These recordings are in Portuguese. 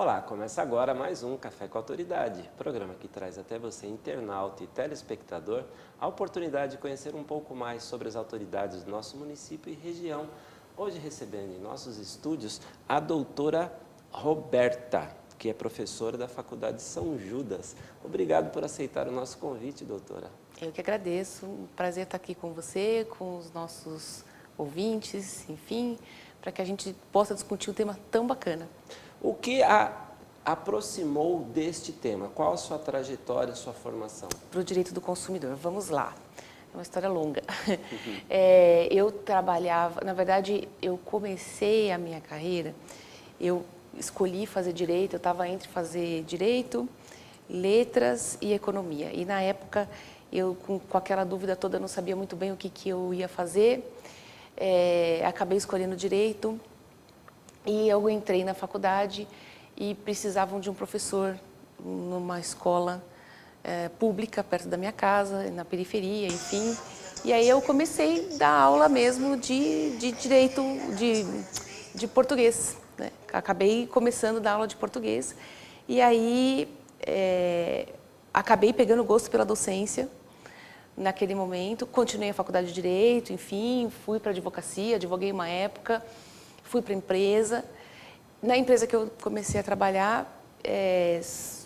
Olá, começa agora mais um Café com Autoridade, programa que traz até você, internauta e telespectador, a oportunidade de conhecer um pouco mais sobre as autoridades do nosso município e região. Hoje recebendo em nossos estúdios a doutora Roberta, que é professora da Faculdade São Judas. Obrigado por aceitar o nosso convite, doutora. Eu que agradeço, um prazer estar aqui com você, com os nossos ouvintes, enfim, para que a gente possa discutir um tema tão bacana. O que a aproximou deste tema? Qual a sua trajetória, a sua formação? Para o direito do consumidor, vamos lá. É uma história longa. Eu trabalhava, na verdade, eu comecei a minha carreira, eu escolhi fazer direito, eu estava entre fazer direito, letras e economia. E na época, eu com aquela dúvida toda, não sabia muito bem o que eu ia fazer. Acabei escolhendo direito e eu entrei na faculdade e precisavam de um professor numa escola pública perto da minha casa, na periferia, enfim. E aí eu comecei a dar aula mesmo de direito, de português, né? Acabei começando a dar aula de português e aí acabei pegando gosto pela docência naquele momento. Continuei a faculdade de Direito, enfim, fui para a advocacia, advoguei uma época, fui para a empresa. Na empresa que eu comecei a trabalhar,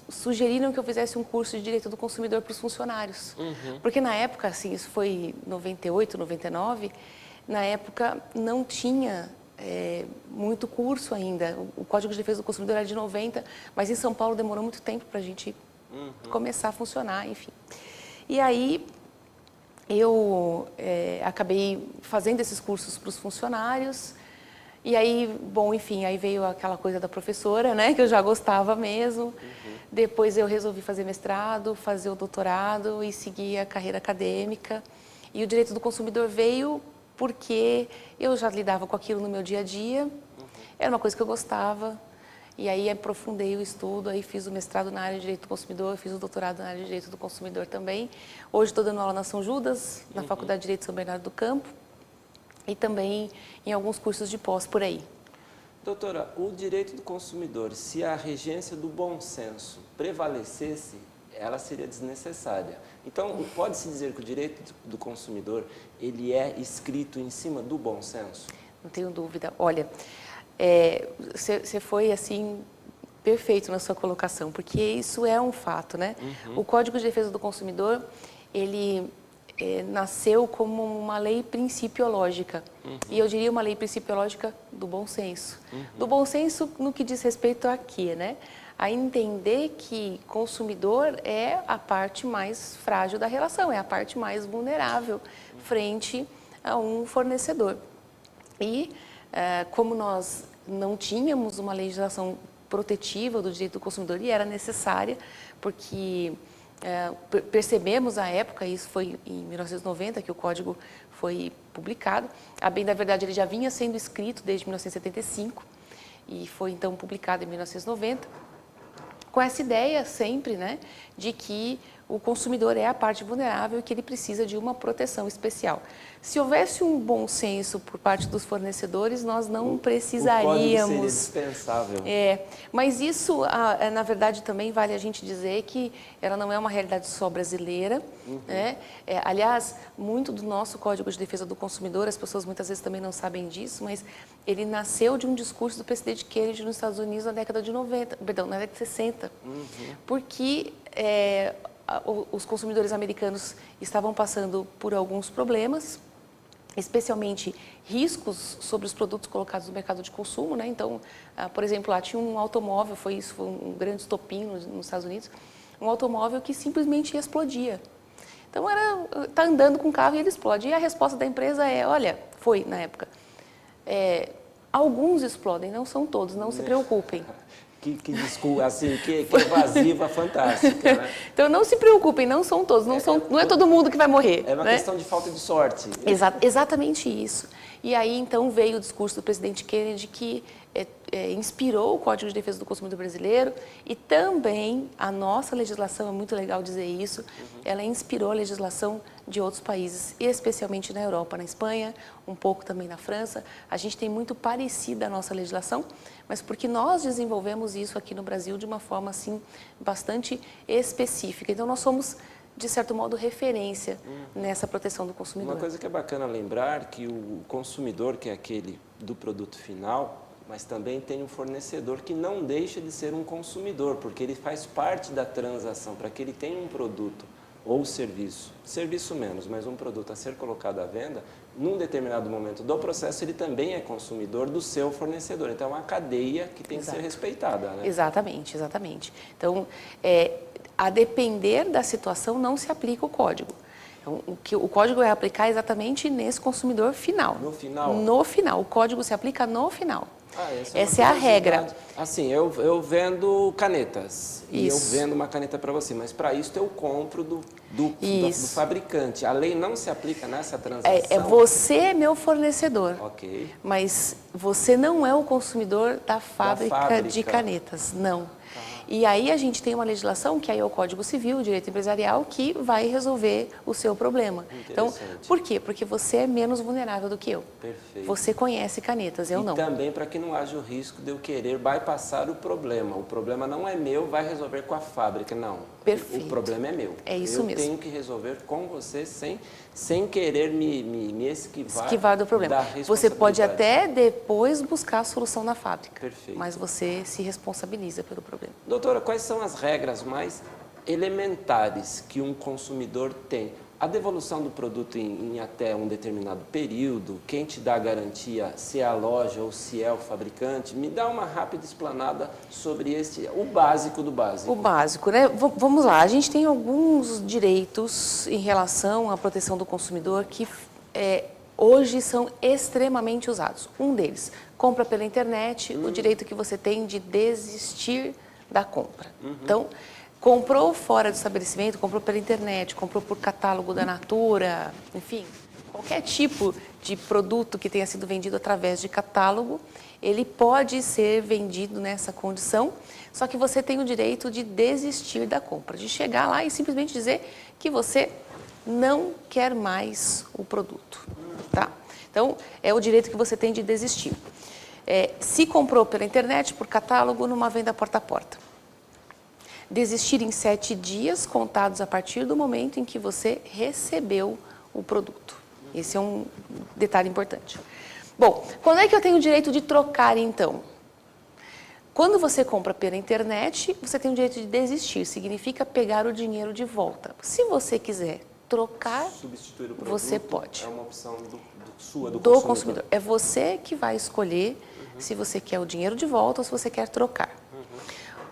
sugeriram que eu fizesse um curso de Direito do Consumidor para os funcionários. Porque na época, assim, isso foi 98, 99, na época não tinha muito curso ainda. O Código de Defesa do Consumidor era de 90, mas em São Paulo demorou muito tempo para a gente começar a funcionar, enfim. E aí eu acabei fazendo esses cursos para os funcionários. E aí, bom, enfim, aí veio aquela coisa da professora, né, que eu já gostava mesmo. Depois eu resolvi fazer mestrado, fazer o doutorado e seguir a carreira acadêmica. E o direito do consumidor veio porque eu já lidava com aquilo no meu dia a dia, era uma coisa que eu gostava. E aí aprofundei o estudo, aí fiz o mestrado na área de Direito do Consumidor, fiz o doutorado na área de Direito do Consumidor também. Hoje estou dando aula na São Judas, na Faculdade de Direito de São Bernardo do Campo, e também em alguns cursos de pós por aí. Doutora, o direito do consumidor, se a regência do bom senso prevalecesse, ela seria desnecessária. Então, pode-se dizer que o direito do consumidor, ele é escrito em cima do bom senso? Não tenho dúvida. Olha, você foi, assim, perfeito na sua colocação, porque isso é um fato, né? O Código de Defesa do Consumidor, ele nasceu como uma lei principiológica. E eu diria uma lei principiológica do bom senso. Do bom senso no que diz respeito a quê, né? A entender que consumidor é a parte mais frágil da relação, é a parte mais vulnerável frente a um fornecedor. E como nós não tínhamos uma legislação protetiva do direito do consumidor, e era necessária, porque percebemos à época, isso foi em 1990 que o código foi publicado, a bem da verdade ele já vinha sendo escrito desde 1975 e foi então publicado em 1990, com essa ideia sempre, né, de que o consumidor é a parte vulnerável e que ele precisa de uma proteção especial. Se houvesse um bom senso por parte dos fornecedores, nós não precisaríamos... O código seria dispensável. Mas isso, na verdade, também vale a gente dizer que ela não é uma realidade só brasileira. Né? Aliás, muito do nosso Código de Defesa do Consumidor, as pessoas muitas vezes também não sabem disso, mas ele nasceu de um discurso do presidente Kennedy nos Estados Unidos na década de 90, perdão, na década de 60, porque... os consumidores americanos estavam passando por alguns problemas, especialmente riscos sobre os produtos colocados no mercado de consumo, né? Então, por exemplo, lá tinha um automóvel, foi um grande estopim nos Estados Unidos, um automóvel que simplesmente explodia. Então, tá andando com o carro e ele explode. E a resposta da empresa foi na época, alguns explodem, não são todos, não se preocupem. Que desculpa, assim, que evasiva fantástica, né? Então não se preocupem, não são todos, não é todo mundo que vai morrer. É uma questão de falta de sorte. Exatamente isso. E aí então veio o discurso do presidente Kennedy que inspirou o Código de Defesa do Consumidor brasileiro e também a nossa legislação, é muito legal dizer isso, ela inspirou a legislação de outros países, especialmente na Europa, na Espanha, um pouco também na França. A gente tem muito parecida a nossa legislação, mas porque nós desenvolvemos isso aqui no Brasil de uma forma assim bastante específica. Então nós somos, de certo modo, referência nessa proteção do consumidor. Uma coisa que é bacana lembrar que o consumidor, que é aquele do produto final, mas também tem um fornecedor que não deixa de ser um consumidor, porque ele faz parte da transação. Para que ele tenha um produto ou serviço menos, mas um produto a ser colocado à venda, num determinado momento do processo, ele também é consumidor do seu fornecedor. Então, é uma cadeia que tem que ser respeitada, né? Exatamente, exatamente. Então, a depender da situação, não se aplica o código. Então, o código é aplicar exatamente nesse consumidor final. No final? No final. O código se aplica no final. Essa é a regra. Assim, eu vendo canetas e eu Isso. vendo uma caneta para você, mas para isso eu compro do fabricante. A lei não se aplica nessa transação? Você é meu fornecedor, Ok. mas você não é o consumidor da fábrica de canetas, não. E aí a gente tem uma legislação, que aí é o Código Civil, o Direito Empresarial, que vai resolver o seu problema. Então, por quê? Porque você é menos vulnerável do que eu. Perfeito. Você conhece canetas, eu não. E também para que não haja o risco de eu querer bypassar o problema. O problema não é meu, vai resolver com a fábrica, não. Perfeito. O problema é meu. É isso mesmo. Eu tenho que resolver com você sem querer me esquivar do problema. Da responsabilidade. Você pode até depois buscar a solução na fábrica. Perfeito. Mas você se responsabiliza pelo problema. Doutora, quais são as regras mais elementares que um consumidor tem? A devolução do produto em até um determinado período, quem te dá a garantia, se é a loja ou se é o fabricante, me dá uma rápida explanada sobre o básico do básico. O básico, né? Vamos lá, a gente tem alguns direitos em relação à proteção do consumidor que hoje são extremamente usados. Um deles, compra pela internet, o direito que você tem de desistir da compra. Então, comprou fora do estabelecimento, comprou pela internet, comprou por catálogo da Natura, enfim, qualquer tipo de produto que tenha sido vendido através de catálogo, ele pode ser vendido nessa condição, só que você tem o direito de desistir da compra, de chegar lá e simplesmente dizer que você não quer mais o produto, tá? Então, é o direito que você tem de desistir. Se comprou pela internet, por catálogo, numa venda porta a porta. Desistir em 7 dias, contados a partir do momento em que você recebeu o produto. Esse é um detalhe importante. Bom, quando é que eu tenho o direito de trocar, então? Quando você compra pela internet, você tem o direito de desistir, significa pegar o dinheiro de volta. Se você quiser trocar, substituir o produto, você pode. É uma opção sua, do consumidor. É você que vai escolher se você quer o dinheiro de volta ou se você quer trocar.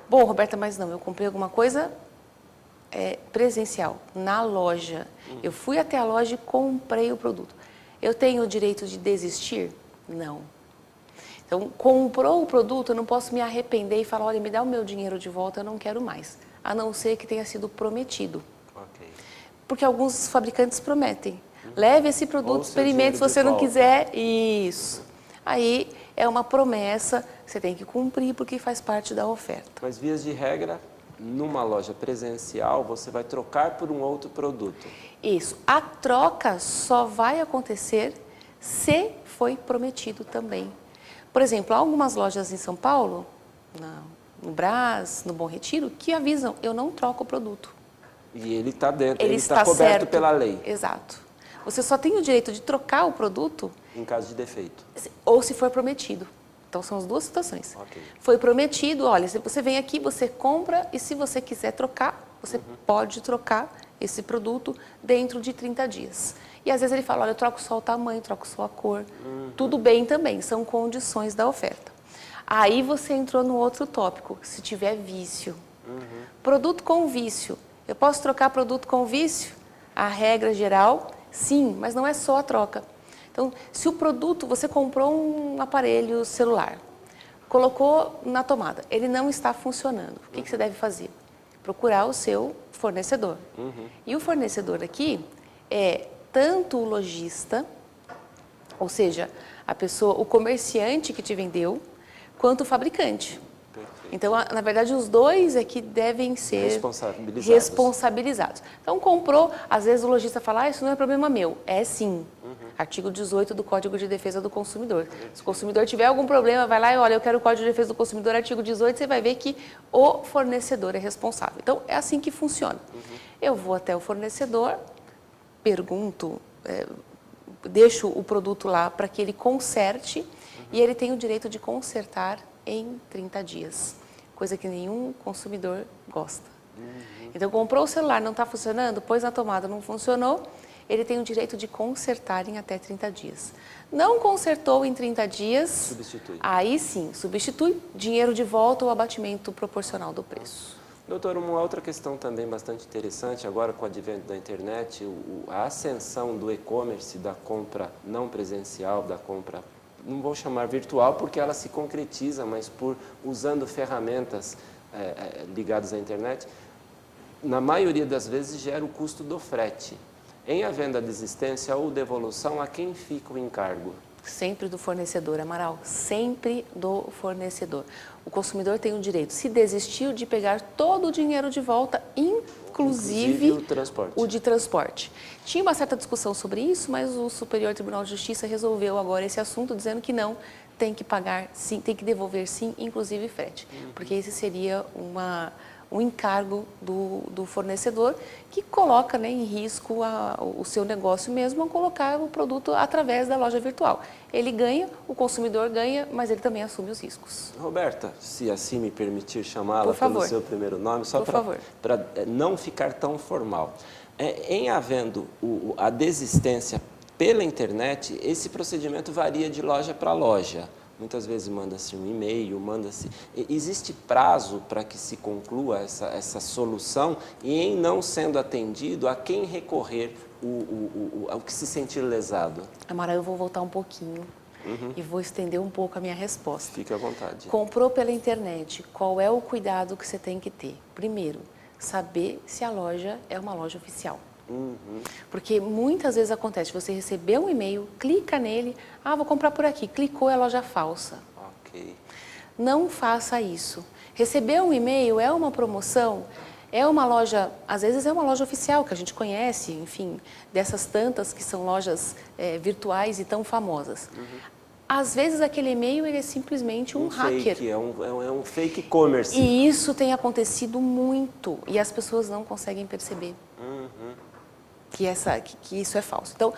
Bom, Roberta, mas não, eu comprei alguma coisa presencial, na loja. Eu fui até a loja e comprei o produto. Eu tenho o direito de desistir? Não. Então, comprou o produto, eu não posso me arrepender e falar, olha, me dá o meu dinheiro de volta, eu não quero mais. A não ser que tenha sido prometido. Okay. Porque alguns fabricantes prometem. Leve esse produto, experimente, se você não quiser. Isso. Aí é uma promessa, você tem que cumprir porque faz parte da oferta. Mas, vias de regra, numa loja presencial, você vai trocar por um outro produto. Isso. A troca só vai acontecer se foi prometido também. Por exemplo, há algumas lojas em São Paulo, no Brás, no Bom Retiro, que avisam, eu não troco o produto. E ele está dentro, ele está coberto certo pela lei. Exato. Você só tem o direito de trocar o produto em caso de defeito. Ou se for prometido. Então, são as duas situações. Okay. Foi prometido, olha, se você vem aqui, você compra e se você quiser trocar, você pode trocar esse produto dentro de 30 dias. E às vezes ele fala, olha, eu troco só o tamanho, troco só a cor. Tudo bem também, são condições da oferta. Aí você entrou no outro tópico, se tiver vício. Produto com vício. Eu posso trocar produto com vício? A regra geral, sim, mas não é só a troca. Então, se o produto, você comprou um aparelho celular, colocou na tomada, ele não está funcionando, o que você deve fazer? Procurar o seu fornecedor. E o fornecedor aqui é tanto o lojista, ou seja, a pessoa, o comerciante que te vendeu, quanto o fabricante. Perfeito. Então, na verdade, os dois é que devem ser responsabilizados. Então, comprou, às vezes o lojista fala, isso não é problema meu. É sim. Artigo 18 do Código de Defesa do Consumidor. Se o consumidor tiver algum problema, vai lá e olha, eu quero o Código de Defesa do Consumidor, artigo 18, você vai ver que o fornecedor é responsável. Então, é assim que funciona. Eu vou até o fornecedor, pergunto, deixo o produto lá para que ele conserte e ele tem o direito de consertar em 30 dias, coisa que nenhum consumidor gosta. Então, comprou o celular, não está funcionando, pôs na tomada, não funcionou, ele tem o direito de consertar em até 30 dias. Não consertou em 30 dias, substitui. Aí sim, substitui, dinheiro de volta ou abatimento proporcional do preço. Doutor, uma outra questão também bastante interessante, agora com o advento da internet, a ascensão do e-commerce, da compra não presencial, da compra, não vou chamar virtual, porque ela se concretiza, mas usando ferramentas ligadas à internet, na maioria das vezes gera o custo do frete. Em havendo a desistência ou devolução, a quem fica o encargo? Sempre do fornecedor, Amaral, sempre do fornecedor. O consumidor tem o direito, se desistiu, de pegar todo o dinheiro de volta, inclusive o de transporte. Tinha uma certa discussão sobre isso, mas o Superior Tribunal de Justiça resolveu agora esse assunto, dizendo que não, tem que pagar sim, tem que devolver sim, inclusive frete. Porque esse seria um encargo do fornecedor que coloca, né, em risco o seu negócio mesmo ao colocar o produto através da loja virtual. Ele ganha, o consumidor ganha, mas ele também assume os riscos. Roberta, se assim me permitir chamá-la pelo seu primeiro nome, só para não ficar tão formal. Em havendo a desistência pela internet, esse procedimento varia de loja para loja. Muitas vezes manda-se um e-mail, existe prazo para que se conclua essa solução e, em não sendo atendido, a quem recorrer ao que se sentir lesado? Amara, eu vou voltar um pouquinho e vou estender um pouco a minha resposta. Fique à vontade. Comprou pela internet, qual é o cuidado que você tem que ter? Primeiro, saber se a loja é uma loja oficial. Porque muitas vezes acontece, você recebeu um e-mail, clica nele, vou comprar por aqui, clicou, é loja falsa. Ok. Não faça isso. Recebeu um e-mail, é uma promoção, é uma loja, às vezes é uma loja oficial que a gente conhece, enfim, dessas tantas que são lojas virtuais e tão famosas. Às vezes aquele e-mail ele é simplesmente um hacker. Fake, é um fake commerce. E isso tem acontecido muito e as pessoas não conseguem perceber. Que isso é falso. Então,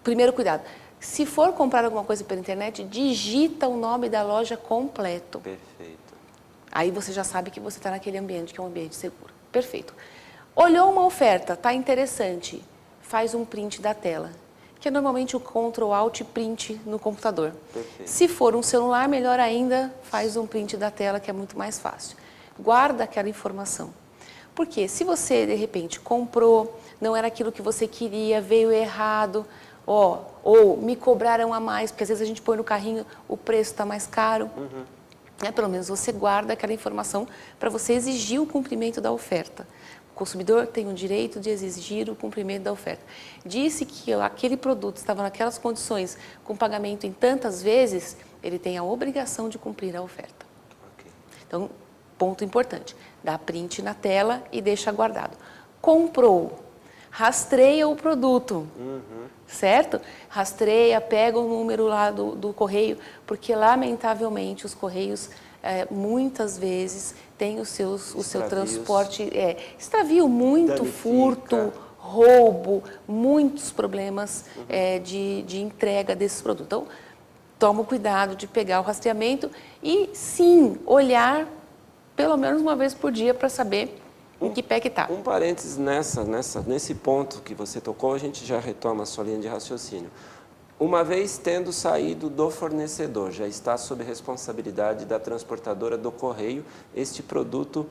primeiro cuidado. Se for comprar alguma coisa pela internet, digita o nome da loja completo. Perfeito. Aí você já sabe que você está naquele ambiente que é um ambiente seguro. Perfeito. Olhou uma oferta, está interessante, faz um print da tela, que é normalmente o Ctrl Alt Print no computador. Perfeito. Se for um celular, melhor ainda, faz um print da tela, que é muito mais fácil. Guarda aquela informação. Porque se você, de repente, comprou, não era aquilo que você queria, veio errado, ou me cobraram a mais, porque às vezes a gente põe no carrinho, o preço está mais caro. Pelo menos você guarda aquela informação para você exigir o cumprimento da oferta. O consumidor tem o direito de exigir o cumprimento da oferta. Disse que aquele produto estava naquelas condições, com pagamento em tantas vezes, ele tem a obrigação de cumprir a oferta. Okay. Então, ponto importante, dá print na tela e deixa guardado. Comprou, rastreia o produto, certo? Rastreia, pega o número lá do correio, porque lamentavelmente os correios muitas vezes têm o seu transporte, extravio, muito furto, roubo, muitos problemas de entrega desses produtos. Então, toma o cuidado de pegar o rastreamento e sim, olhar pelo menos uma vez por dia para saber em que pé que está. Um parênteses nesse ponto que você tocou, a gente já retoma a sua linha de raciocínio. Uma vez tendo saído do fornecedor, já está sob responsabilidade da transportadora do correio, este produto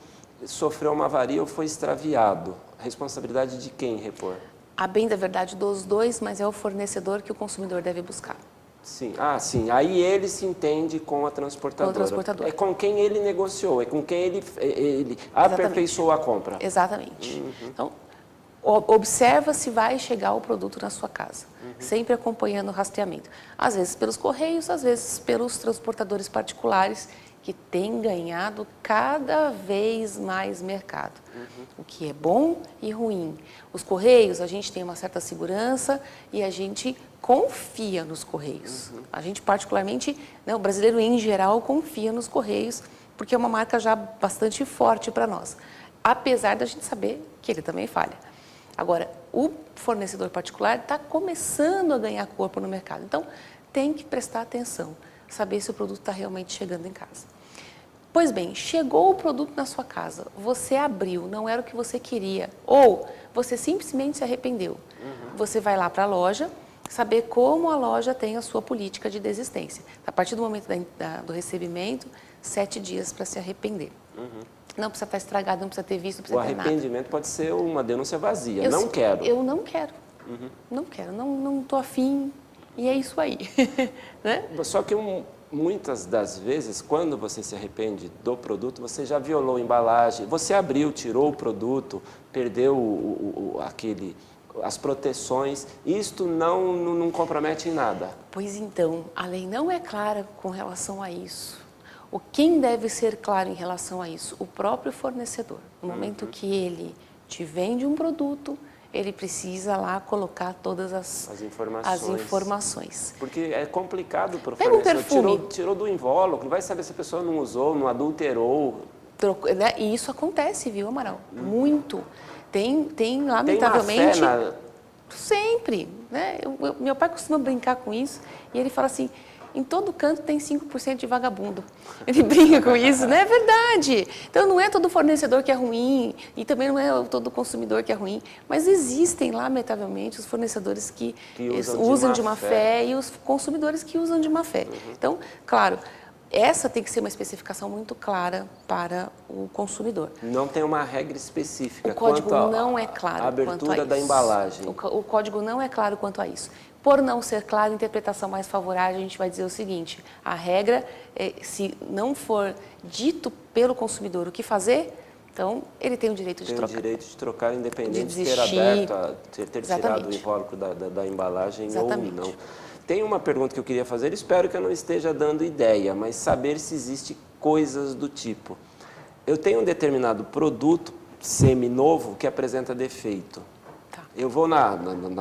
sofreu uma avaria ou foi extraviado. Responsabilidade de quem repor? A bem da verdade dos dois, mas é o fornecedor que o consumidor deve buscar. Sim, sim. Aí ele se entende com a transportadora. Com o transportador. É com quem ele negociou, é com quem ele aperfeiçoou a compra. Exatamente. Então, observa se vai chegar o produto na sua casa, sempre acompanhando o rastreamento. Às vezes pelos correios, às vezes pelos transportadores particulares que tem ganhado cada vez mais mercado, o que é bom e ruim. Os Correios, a gente tem uma certa segurança e a gente confia nos Correios. A gente particularmente, né, o brasileiro em geral confia nos Correios, porque é uma marca já bastante forte para nós, apesar da gente saber que ele também falha. Agora, o fornecedor particular está começando a ganhar corpo no mercado, então tem que prestar atenção, saber se o produto está realmente chegando em casa. Pois bem, chegou o produto na sua casa, você abriu, não era o que você queria, ou você simplesmente se arrependeu. Você vai lá para a loja, saber como a loja tem a sua política de desistência. A partir do momento do recebimento, 7 dias para se arrepender. Não precisa estar estragado, não precisa ter visto, não precisa ter nada. O arrependimento pode ser uma denúncia vazia, não quero. Eu não quero, não quero, não estou afim, e é isso aí. Né? Só que muitas das vezes, quando você se arrepende do produto, você já violou a embalagem, você abriu, tirou o produto, perdeu as proteções, isto não compromete em nada. Pois então, a lei não é clara com relação a isso. Quem deve ser claro em relação a isso? O próprio fornecedor. No momento que ele te vende um produto, ele precisa lá colocar todas as informações. Porque é complicado para o Pega um fornecedor. perfume. Tirou do invólucro, não vai saber se a pessoa não usou, não adulterou. Né? E isso acontece, viu, Amaral? Muito. Tem lamentavelmente... Tem má fé Sempre. Né? Meu pai costuma brincar com isso e ele fala assim... Em todo canto tem 5% de vagabundo. Ele brinca com isso, não é verdade? Então não é todo fornecedor que é ruim e também não é todo consumidor que é ruim, mas existem, lamentavelmente, os fornecedores que usam de má fé e os consumidores que usam de má fé. Então, claro, essa tem que ser uma especificação muito clara para o consumidor. Não tem uma regra específica o código quanto não é claro a abertura quanto a isso. Da embalagem. O código não é claro quanto a isso. Por não ser claro, a interpretação mais favorável, a gente vai dizer o seguinte, a regra, se não for dito pelo consumidor o que fazer, então ele tem o direito de trocar. Tem o direito de trocar, independente de ter ter tirado o invólucro da embalagem ou não. Tem uma pergunta que eu queria fazer, espero que eu não esteja dando ideia, mas saber se existe coisas do tipo. Eu tenho um determinado produto semi-novo que apresenta defeito. Eu vou na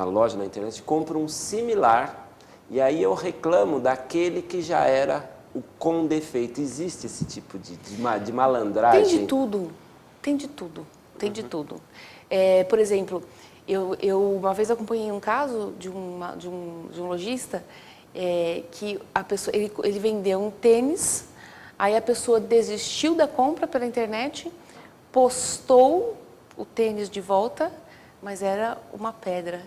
loja, na internet, compro um similar e aí eu reclamo daquele que já era o com defeito. Existe esse tipo de malandragem? Tem de tudo, tem de tudo, tem de tudo. Por exemplo, eu uma vez acompanhei um caso de um lojista que a pessoa, ele vendeu um tênis, aí a pessoa desistiu da compra pela internet, postou o tênis de volta, mas era uma pedra.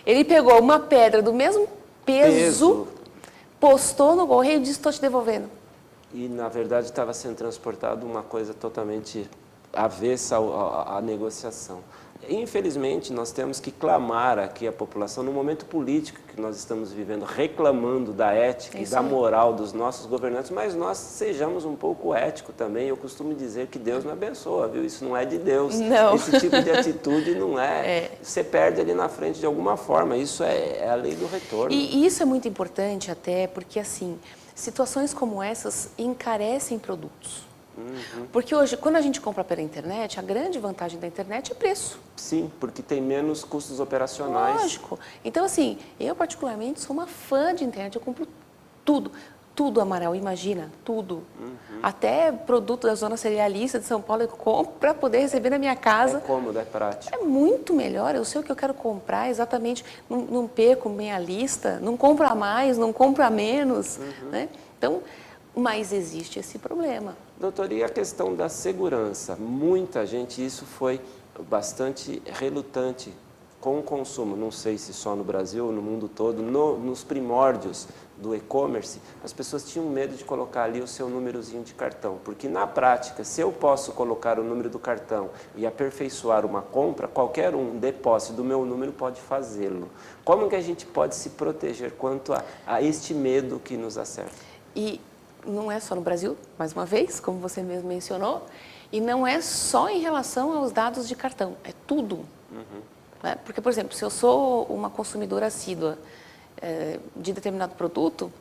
Ele pegou uma pedra do mesmo peso, postou no correio e disse, estou te devolvendo. E, na verdade, estava sendo transportado uma coisa totalmente avessa à negociação. Infelizmente, nós temos que clamar aqui a população, no momento político que nós estamos vivendo, reclamando da ética e da moral dos nossos governantes, mas nós sejamos um pouco éticos também. Eu costumo dizer que Deus me abençoa, viu? Isso não é de Deus. Não. Esse tipo de atitude não é. Você perde ali na frente de alguma forma. Isso é a lei do retorno. E isso é muito importante até porque, assim, situações como essas encarecem produtos. Porque hoje, quando a gente compra pela internet, a grande vantagem da internet é preço. Sim, porque tem menos custos operacionais. Lógico. Então, assim, eu particularmente sou uma fã de internet, eu compro tudo. Tudo, Amaral, imagina, tudo. Até produto da zona cerealista de São Paulo eu compro para poder receber na minha casa. É cômodo, é prático. É muito melhor, eu sei o que eu quero comprar exatamente, não perco minha lista, não compro a mais, não compro a menos. Né? Então, mas existe esse problema. Doutor, e a questão da segurança? Muita gente, isso foi bastante relutante com o consumo, não sei se só no Brasil ou no mundo todo, nos primórdios do e-commerce, as pessoas tinham medo de colocar ali o seu númerozinho de cartão, porque na prática, se eu posso colocar o número do cartão e aperfeiçoar uma compra, qualquer um depósito do meu número pode fazê-lo. Como que a gente pode se proteger quanto a este medo que nos acerta? E não é só no Brasil, mais uma vez, como você mesmo mencionou, e não é só em relação aos dados de cartão, é tudo. Né? Porque, por exemplo, se eu sou uma consumidora assídua de determinado produto,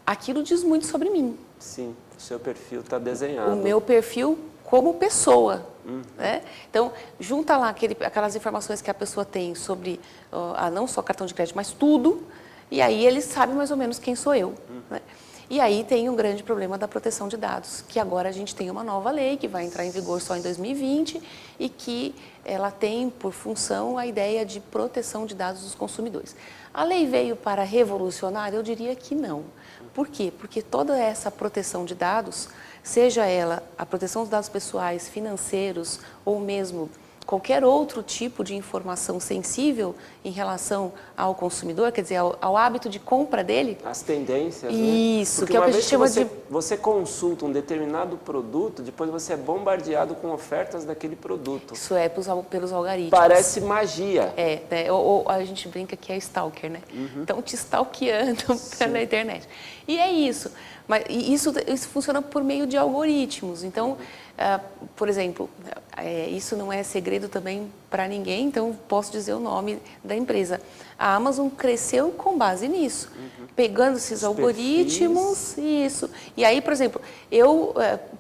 aquilo diz muito sobre mim. Sim, o seu perfil está desenhado. O meu perfil como pessoa. Né? Então, junta lá aquelas informações que a pessoa tem sobre não só cartão de crédito, mas tudo, e aí ele sabe mais ou menos quem sou eu. Né? E aí tem um grande problema da proteção de dados, que agora a gente tem uma nova lei que vai entrar em vigor só em 2020 e que ela tem por função a ideia de proteção de dados dos consumidores. A lei veio para revolucionar? Eu diria que não. Por quê? Porque toda essa proteção de dados, seja ela a proteção dos dados pessoais, financeiros ou mesmo qualquer outro tipo de informação sensível em relação ao consumidor, quer dizer, ao hábito de compra dele. As tendências, Isso, né? Porque que é o que a uma gente chama vez de... você consulta um determinado produto, depois você é bombardeado com ofertas daquele produto. Isso é pelos algoritmos. Parece magia. Né? Ou a gente brinca que é stalker, né? Então, te stalkeando na internet. E é isso. Mas isso funciona por meio de algoritmos. Então, por exemplo, isso não é segredo também para ninguém, então posso dizer o nome da empresa. A Amazon cresceu com base nisso, pegando esses algoritmos, isso. E aí, por exemplo,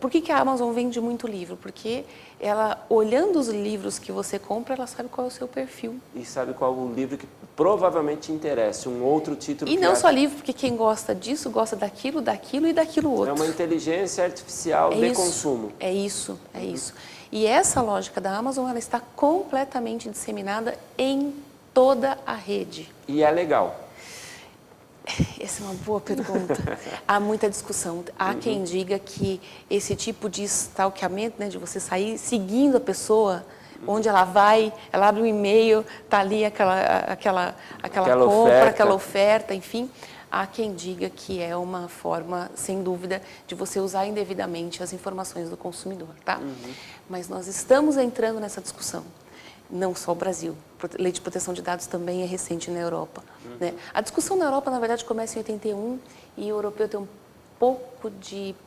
por que a Amazon vende muito livro? Porque ela, olhando os livros que você compra, ela sabe qual é o seu perfil. E sabe qual o livro que provavelmente interessa, um outro título. E não só livro, porque quem gosta disso, gosta daquilo e daquilo outro. É uma inteligência artificial de consumo. É isso. E essa lógica da Amazon, ela está completamente disseminada em toda a rede. E é legal? Essa é uma boa pergunta. Há muita discussão. Há quem diga que esse tipo de stalkeamento, né, de você sair seguindo a pessoa, onde ela vai, ela abre um e-mail, está ali aquela compra, oferta. aquela oferta, enfim. Há quem diga que é uma forma, sem dúvida, de você usar indevidamente as informações do consumidor, tá? Mas nós estamos entrando nessa discussão. Não só o Brasil. Lei de proteção de dados também é recente na Europa. Né? A discussão na Europa, na verdade, começa em 81 e o europeu tem um pouco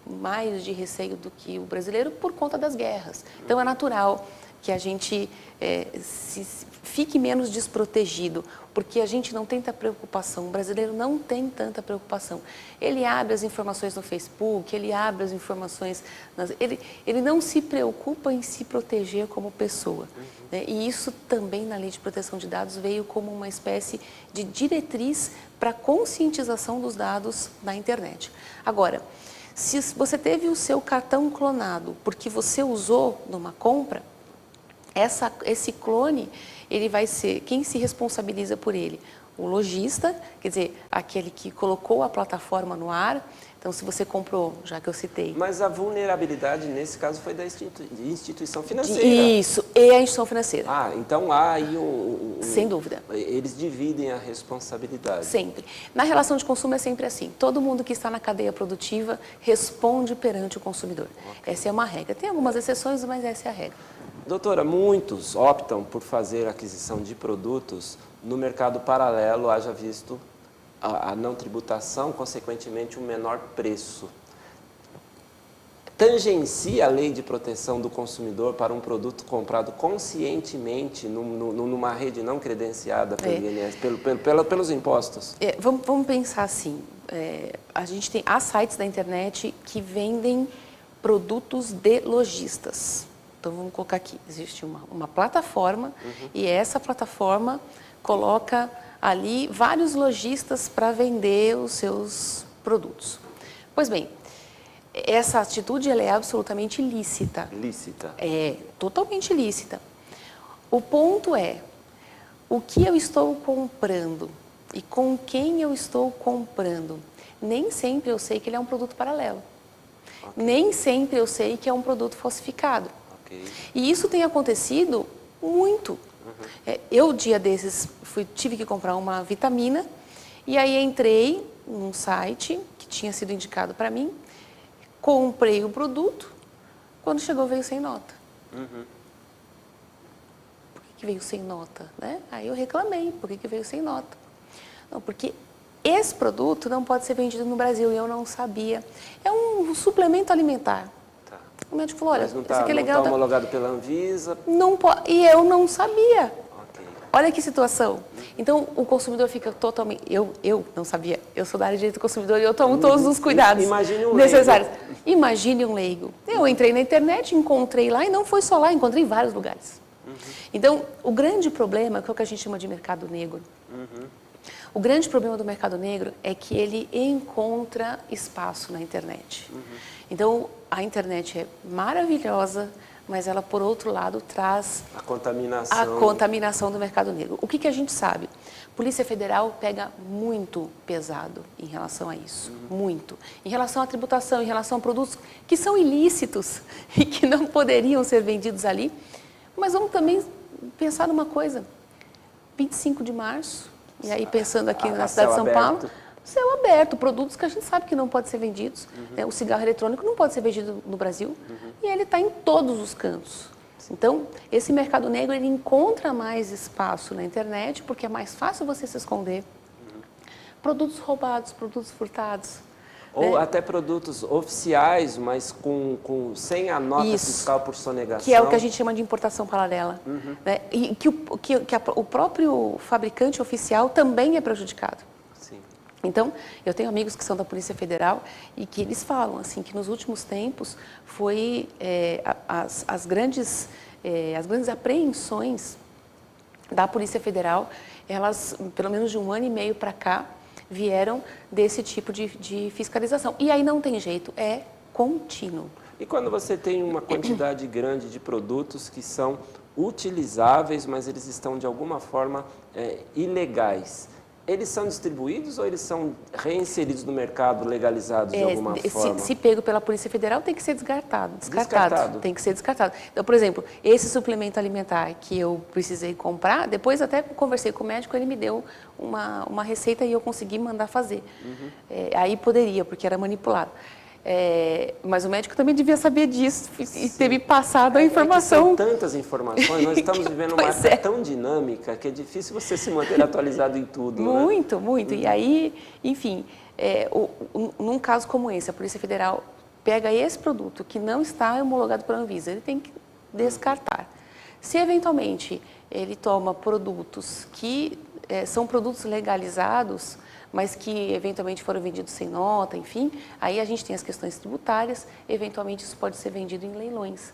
mais de receio do que o brasileiro por conta das guerras. Então, é natural que a gente fique menos desprotegido, porque a gente não tem tanta preocupação, o brasileiro não tem tanta preocupação. Ele abre as informações no Facebook, ele abre as informações... Ele não se preocupa em se proteger como pessoa. Né? E isso também na Lei de Proteção de Dados veio como uma espécie de diretriz para a conscientização dos dados na internet. Agora, se você teve o seu cartão clonado porque você usou numa compra, esse clone, ele vai ser, quem se responsabiliza por ele? O lojista, quer dizer, aquele que colocou a plataforma no ar. Então, se você comprou, já que eu citei... Mas a vulnerabilidade, nesse caso, foi da instituição financeira. Isso, e a instituição financeira. Então há aí Sem dúvida. Eles dividem a responsabilidade. Sempre. Na relação de consumo é sempre assim. Todo mundo que está na cadeia produtiva responde perante o consumidor. Okay. Essa é uma regra. Tem algumas exceções, mas essa é a regra. Doutora, muitos optam por fazer aquisição de produtos no mercado paralelo, haja visto a não tributação, consequentemente um menor preço. Tangencia a lei de proteção do consumidor para um produto comprado conscientemente numa rede não credenciada pelo INSS, pelos impostos? Vamos pensar assim, há sites da internet que vendem produtos de lojistas. Então, vamos colocar aqui, existe uma plataforma e essa plataforma coloca ali vários lojistas para vender os seus produtos. Pois bem, essa atitude ela é absolutamente ilícita. Lícita. É, totalmente ilícita. O ponto é, o que eu estou comprando e com quem eu estou comprando, nem sempre eu sei que ele é um produto paralelo. Okay. Nem sempre eu sei que é um produto falsificado. Okay. E isso tem acontecido muito. Eu, dia desses, tive que comprar uma vitamina e aí entrei num site que tinha sido indicado para mim, comprei o produto, quando chegou veio sem nota. Por que veio sem nota? Né? Aí eu reclamei, por que veio sem nota? Não, porque esse produto não pode ser vendido no Brasil e eu não sabia. É um suplemento alimentar. O médico falou, olha, mas não esse aqui é legal. Não está homologado pela Anvisa? Não pode, e eu não sabia. Okay. Olha que situação. Então, o consumidor fica totalmente... Eu não sabia, eu sou da área de direito do consumidor e eu tomo todos os cuidados necessários. Imagine um leigo. Eu entrei na internet, encontrei lá, e não foi só lá, encontrei em vários lugares. Então, o grande problema, que é o que a gente chama de mercado negro, o grande problema do mercado negro é que ele encontra espaço na internet. Então, a internet é maravilhosa, mas ela, por outro lado, traz a contaminação do mercado negro. O que a gente sabe? Polícia Federal pega muito pesado em relação a isso, muito. Em relação à tributação, em relação a produtos que são ilícitos e que não poderiam ser vendidos ali. Mas vamos também pensar numa coisa, 25 de março, e aí pensando aqui na cidade de São Paulo, céu aberto, produtos que a gente sabe que não podem ser vendidos. Né? O cigarro eletrônico não pode ser vendido no Brasil e ele está em todos os cantos. Então, esse mercado negro ele encontra mais espaço na internet porque é mais fácil você se esconder. Produtos roubados, produtos furtados. Ou até produtos oficiais, mas sem a nota fiscal por sonegação. Que é o que a gente chama de importação paralela. Né? E que o próprio fabricante oficial também é prejudicado. Sim. Então, eu tenho amigos que são da Polícia Federal e que eles falam assim que nos últimos tempos foi as grandes apreensões da Polícia Federal, elas, pelo menos de 1 ano e meio para cá, vieram desse tipo de fiscalização. E aí não tem jeito, é contínuo. E quando você tem uma quantidade grande de produtos que são utilizáveis, mas eles estão de alguma forma ilegais, eles são distribuídos ou eles são reinseridos no mercado, legalizados de alguma forma? Se pego pela Polícia Federal, tem que ser descartado. Tem que ser descartado. Então, por exemplo, esse suplemento alimentar que eu precisei comprar, depois até conversei com o médico, ele me deu uma receita e eu consegui mandar fazer. Aí poderia, porque era manipulado. Mas o médico também devia saber disso e ter me passado a informação. São tantas informações, nós estamos vivendo uma época tão dinâmica que é difícil você se manter atualizado em tudo. Muito, muito. E aí, enfim, num caso como esse, a Polícia Federal pega esse produto que não está homologado pela Anvisa, ele tem que descartar. Se eventualmente ele toma produtos que são produtos legalizados, mas que eventualmente foram vendidos sem nota, enfim, aí a gente tem as questões tributárias, eventualmente isso pode ser vendido em leilões.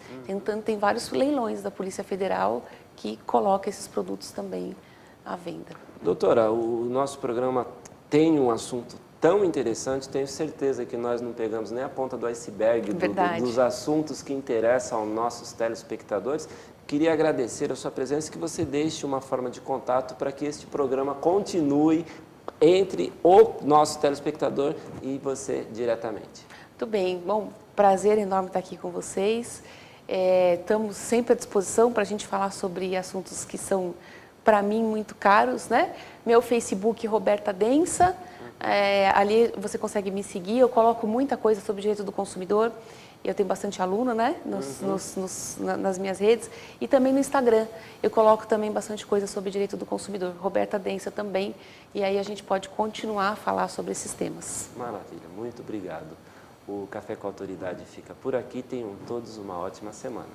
Tem vários leilões da Polícia Federal que coloca esses produtos também à venda. Doutora, o nosso programa tem um assunto tão interessante, tenho certeza que nós não pegamos nem a ponta do iceberg dos assuntos que interessam aos nossos telespectadores. Queria agradecer a sua presença e que você deixe uma forma de contato para que este programa continue entre o nosso telespectador e você diretamente. Muito bem. Bom, prazer enorme estar aqui com vocês. Estamos sempre à disposição para a gente falar sobre assuntos que são, para mim, muito caros, né? Meu Facebook, Roberta Densa. Ali você consegue me seguir. Eu coloco muita coisa sobre direito do consumidor. Eu tenho bastante aluno, né, nas minhas redes. E também no Instagram. Eu coloco também bastante coisa sobre direito do consumidor. Roberta Densa também. E aí a gente pode continuar a falar sobre esses temas. Maravilha. Muito obrigado. O Café com Autoridade fica por aqui. Tenham todos uma ótima semana.